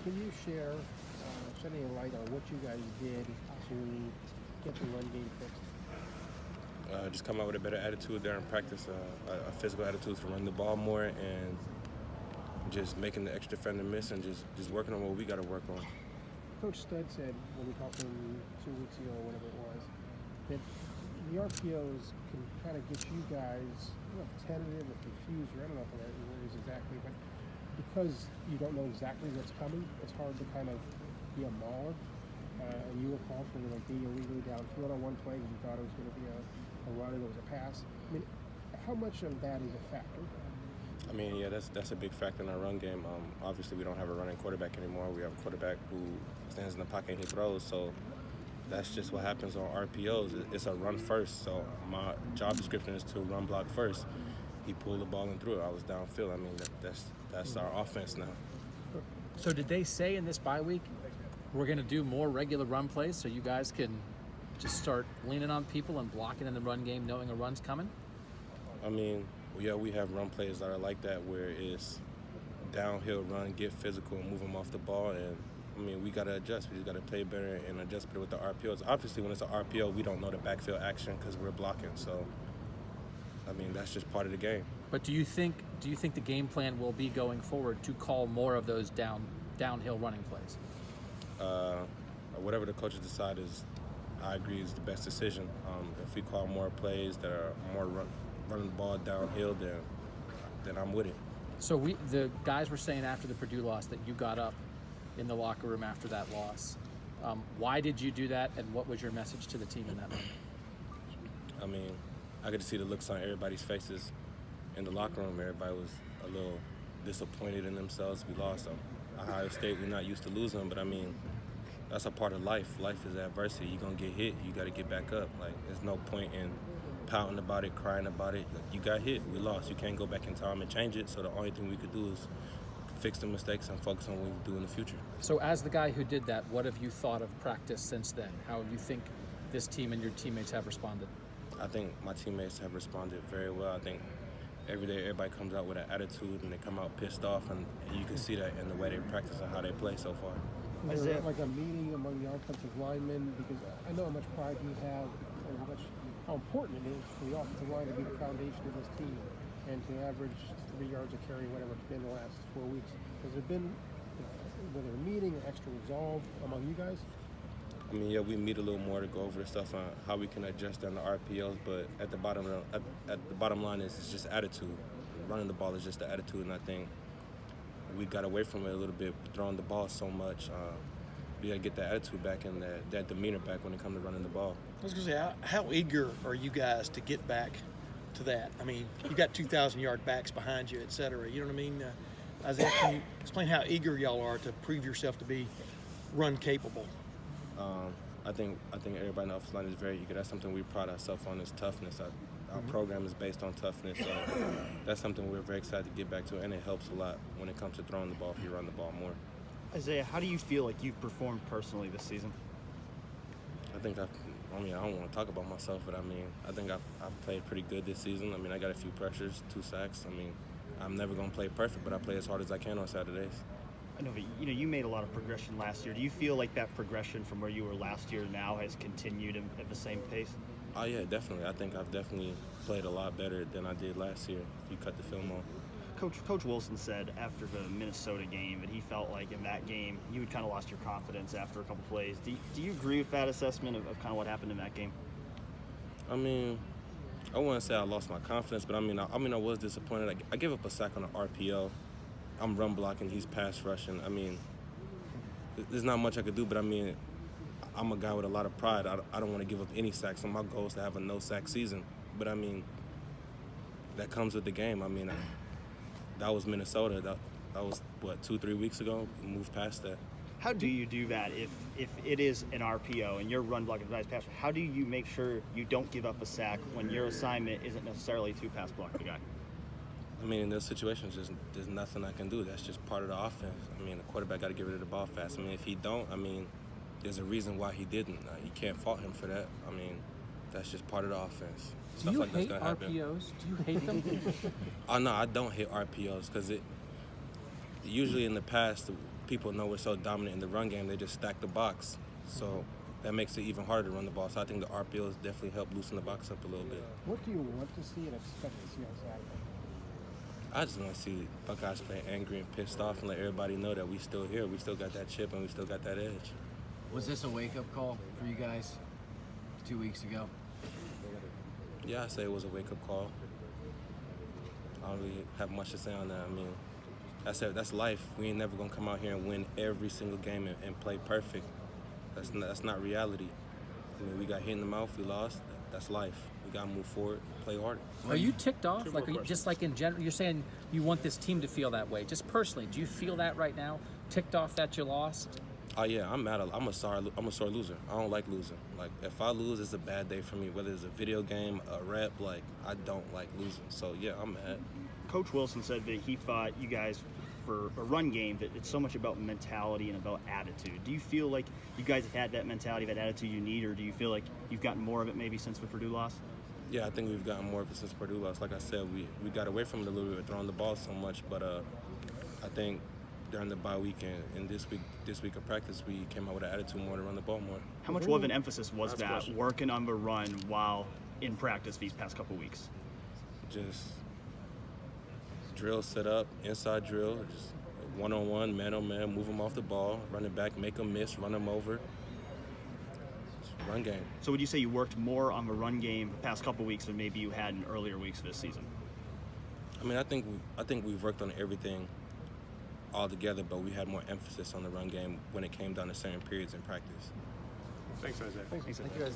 Can you share, shed any light on what you guys did to get the run game fixed? Just come out with a better attitude during practice, a physical attitude to run the ball more, and just making the extra defender miss, and just working on what we got to work on. Coach Stud said when we talked to him 2 weeks ago, or whatever it was, that the RPOs can kind of get you guys tentative or confused, or I don't know if the right word is exactly, but because you don't know exactly what's coming, it's hard to kind of be a mauler. And you were called for being illegally downfield on one play because you thought it was going to be a run and it was a pass. I mean, how much of that is a factor? I mean, yeah, that's a big factor in our run game. Obviously, we don't have a running quarterback anymore. We have a quarterback who stands in the pocket and he throws. So that's just what happens on RPOs. It's a run first. So my job description is to run block first. He pulled the ball and threw it. I was downfield. I mean, that's our offense now. So did they say in this bye week, we're going to do more regular run plays so you guys can just start leaning on people and blocking in the run game knowing a run's coming? I mean, yeah, we have run plays that are like that where it's downhill run, get physical, and move them off the ball. And, I mean, we got to adjust. We just got to play better and adjust better with the RPOs. Obviously, when it's an RPO, we don't know the backfield action because we're blocking. So, I mean, that's just part of the game. But do you think the game plan will be going forward to call more of those downhill running plays? Whatever the coaches decide is, I agree, is the best decision. If we call more plays that are more running the ball downhill, then I'm with it. So the guys were saying after the Purdue loss that you got up in the locker room after that loss. Why did you do that, and what was your message to the team in that moment? I mean, I could see the looks on everybody's faces in the locker room. Everybody was a little disappointed in themselves. We lost them. Ohio State, we're not used to losing, but I mean, that's a part of life. Life is adversity. You're going to get hit. You got to get back up. Like, there's no point in pouting about it, crying about it. Like, you got hit. We lost. You can't go back in time and change it. So the only thing we could do is fix the mistakes and focus on what we do in the future. So as the guy who did that, what have you thought of practice since then? How you think this team and your teammates have responded? I think my teammates have responded very well. I think every day everybody comes out with an attitude and they come out pissed off, and you can see that in the way they practice and how they play so far. Is there like a meeting among the offensive linemen? Because I know how much pride you have and how important it is for the offensive line to be the foundation of this team and to average 3 yards a carry, whatever it's been the last 4 weeks. Has there been whether a meeting or extra resolve among you guys? I mean, yeah, we meet a little more to go over the stuff on how we can adjust on the RPOs, but at the bottom line is it's just attitude. Running the ball is just the attitude, and I think we got away from it a little bit, throwing the ball so much. We got to get that attitude back and that demeanor back when it comes to running the ball. I was going to say, how eager are you guys to get back to that? I mean, you got 2,000-yard backs behind you, et cetera. You know what I mean? Isaiah, can you explain how eager y'all are to prove yourself to be run capable? I think everybody in the offensive line is very eager. That's something we pride ourselves on, is toughness. Our program is based on toughness, so that's something we're very excited to get back to, and it helps a lot when it comes to throwing the ball if you run the ball more. Isaiah, how do you feel like you've performed personally this season? I think I don't want to talk about myself, but I mean, I think I've played pretty good this season. I mean, I got a few pressures, 2 sacks. I mean, I'm never going to play perfect, but I play as hard as I can on Saturdays. I know, but you made a lot of progression last year. Do you feel like that progression from where you were last year now has continued at the same pace? Oh, yeah, definitely. I think I've definitely played a lot better than I did last year, if you cut the film on. Coach Wilson said after the Minnesota game that he felt like in that game you had kind of lost your confidence after a couple plays. Do you agree with that assessment of kind of what happened in that game? I mean, I wouldn't say I lost my confidence, but I was disappointed. I gave up a sack on an RPO. I'm run blocking, he's pass rushing. I mean, there's not much I could do, but I mean, I'm a guy with a lot of pride. I don't want to give up any sacks, so my goal is to have a no-sack season. But I mean, that comes with the game. I mean, that was Minnesota. That was, 2-3 weeks ago? We moved past that. How do you do that if it is an RPO and you're run blocking the pass? How do you make sure you don't give up a sack when your assignment isn't necessarily to pass block the guy? I mean, in those situations, there's nothing I can do. That's just part of the offense. I mean, the quarterback got to get rid of the ball fast. I mean, if he don't, I mean, there's a reason why he didn't. You can't fault him for that. I mean, that's just part of the offense. Do you hate RPOs? Do you hate them? Oh, no, I don't hate RPOs because usually in the past, people know we're so dominant in the run game, they just stack the box. So that makes it even harder to run the ball. So I think the RPOs definitely help loosen the box up a little bit. What do you want to see and expect to see on Saturday? I just want to see Buckeyes play angry and pissed off and let everybody know that we still here. We still got that chip and we still got that edge. Was this a wake-up call for you guys 2 weeks ago? Yeah, I say it was a wake-up call. I don't really have much to say on that. I mean, that's life. We ain't never gonna come out here and win every single game and play perfect. That's not reality. I mean, we got hit in the mouth, we lost. That's life. We gotta move forward, play harder. Are you ticked off? Two Like, more are you, just like in general, you're saying you want this team to feel that way. Just personally, do you feel that right now? Ticked off that you lost? Oh yeah, I'm mad. I'm a sore loser. I don't like losing. Like if I lose, it's a bad day for me. Whether it's a video game, a rep, like I don't like losing. So yeah, I'm mad. Coach Wilson said that he thought you guys, for a run game, that it's so much about mentality and about attitude. Do you feel like you guys have had that mentality, that attitude you need, or do you feel like you've gotten more of it maybe since the Purdue loss? Yeah, I think we've gotten more of it since Purdue lost. Like I said, we got away from it a little bit, throwing the ball so much. But I think during the bye week and this week of practice, we came out with an attitude more to run the ball more. How much of an emphasis was that working on the run while in practice these past couple weeks? Just drill set up, inside drill, just one-on-one, man-on-man, move them off the ball, run it back, make them miss, run them over. Just run game. So would you say you worked more on the run game the past couple weeks than maybe you had in earlier weeks this season? I mean, I think we've worked on everything all together, but we had more emphasis on the run game when it came down to certain periods in practice. Thanks, Isaiah. Thank you guys.